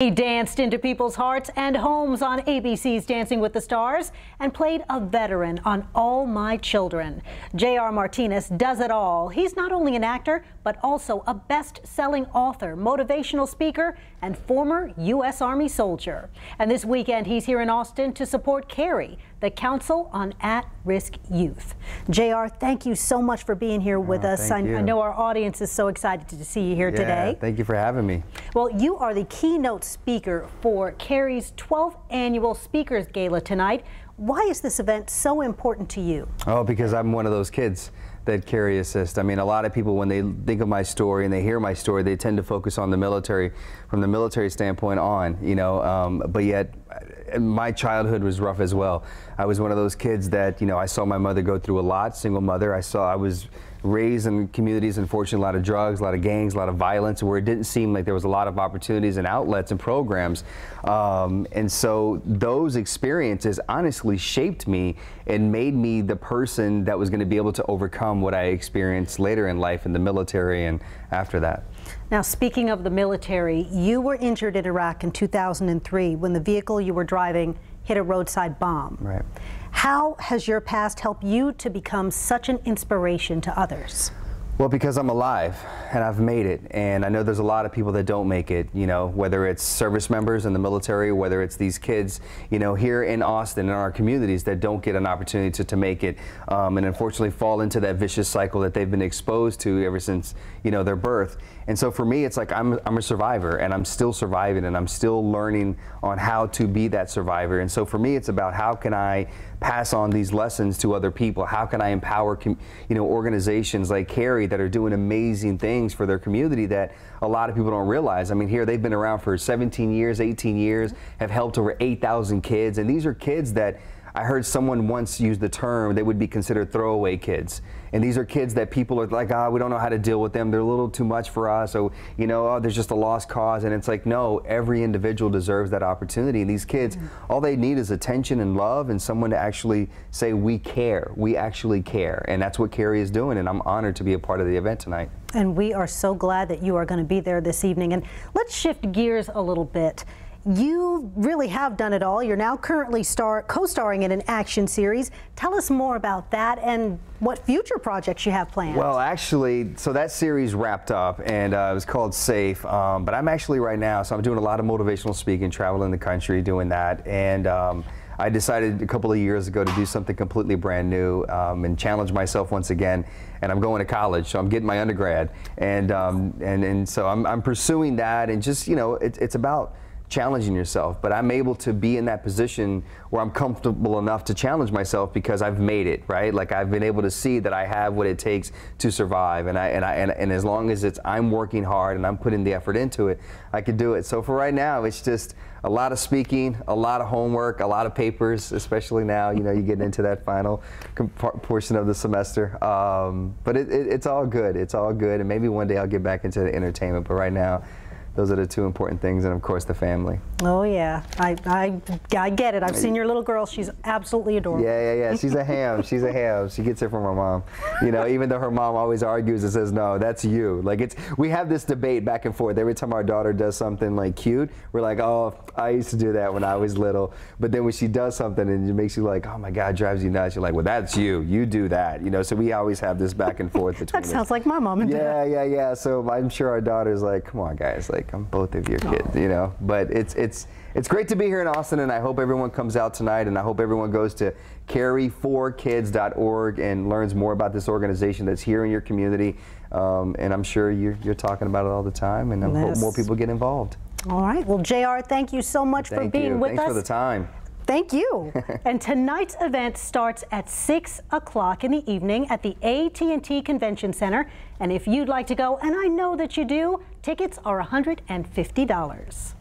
He danced into people's hearts and homes on ABC's Dancing with the Stars and played a veteran on All My Children. J.R. Martinez does it all. He's not only an actor, but also a best-selling author, motivational speaker, and former U.S. Army soldier. And this weekend, he's here in Austin to support Cary, the Council on At-Risk Youth. J.R., thank you so much for being here with us. I know our audience is so excited to see you here today. Thank you for having me. Well, you are the keynote speaker for Cary's 12th Annual Speakers Gala tonight. Why is this event so important to you? Oh, because I'm one of those kids that Cary assists. I mean, a lot of people, when they think of my story and they hear my story, they tend to focus on the military, from the military standpoint on, you know, but yet my childhood was rough as well. I was one of those kids that, you know, I saw my mother go through a lot, single mother. I was raised in communities, unfortunately, a lot of drugs, a lot of gangs, a lot of violence, where it didn't seem like there was a lot of opportunities and outlets and programs. And so those experiences honestly shaped me and made me the person that was going to be able to overcome what I experienced later in life in the military and after that. Now, speaking of the military, you were injured in Iraq in 2003 when the vehicle you were driving hit a roadside bomb. Right. How has your past helped you to become such an inspiration to others? Well, because I'm alive and I've made it, and I know there's a lot of people that don't make it, you know, whether it's service members in the military, whether it's these kids, you know, here in Austin, in our communities, that don't get an opportunity to make it, and unfortunately fall into that vicious cycle that they've been exposed to ever since, you know, their birth. And so for me, it's like I'm a survivor, and I'm still surviving, and I'm still learning on how to be that survivor. And so for me, it's about how can I pass on these lessons to other people? How can I empower, you know, organizations like Cary that are doing amazing things for their community that a lot of people don't realize. I mean, here they've been around for 17 years, 18 years, have helped over 8,000 kids, and these are kids that I heard someone once use the term they would be considered throwaway kids. And these are kids that people are like, oh, we don't know how to deal with them. They're a little too much for us. So, you know, oh, there's just a lost cause. And it's like, no, every individual deserves that opportunity. And these kids, all they need is attention and love and someone to actually say, we care. We actually care. And that's what Cary is doing. And I'm honored to be a part of the event tonight. And we are so glad that you are going to be there this evening. And let's shift gears a little bit. You really have done it all. You're now currently co-starring in an action series. Tell us more about that and what future projects you have planned. Well, actually, so that series wrapped up, and it was called Safe. But I'm actually right now, so I'm doing a lot of motivational speaking, traveling the country, doing that. And I decided a couple of years ago to do something completely brand new and challenge myself once again. And I'm going to college, so I'm getting my undergrad. And so I'm pursuing that, and just, you know, it's about challenging yourself, but I'm able to be in that position where I'm comfortable enough to challenge myself because I've made it, right? Like I've been able to see that I have what it takes to survive, and as long as I'm working hard and I'm putting the effort into it, I can do it. So for right now, it's just a lot of speaking, a lot of homework, a lot of papers, especially now, you know, you get into that final portion of the semester. But it's all good. It's all good, and maybe one day I'll get back into the entertainment. But right now, those are the two important things, and of course the family. Oh yeah, I get it. I've seen your little girl. She's absolutely adorable. Yeah. She's a ham. She's a ham. She gets it from her mom. You know, even though her mom always argues and says, no, that's you. Like we have this debate back and forth. Every time our daughter does something like cute, we're like, oh, I used to do that when I was little. But then when she does something and it makes you like, oh my God, drives you nuts, you're like, well, that's you. You do that. You know, so we always have this back and forth between That sounds like my mom and dad. Yeah. So I'm sure our daughter's like, come on, guys, like I'm both of your kids, you know. But it's great to be here in Austin, and I hope everyone comes out tonight, and I hope everyone goes to Cary4kids.org and learns more about this organization that's here in your community. And I'm sure you're talking about it all the time, and I hope more people get involved. All right. Well, JR, thank you so much for being with us. Thanks for the time. Thank you. And tonight's event starts at 6 o'clock in the evening at the AT&T Convention Center. And if you'd like to go, and I know that you do, tickets are $150.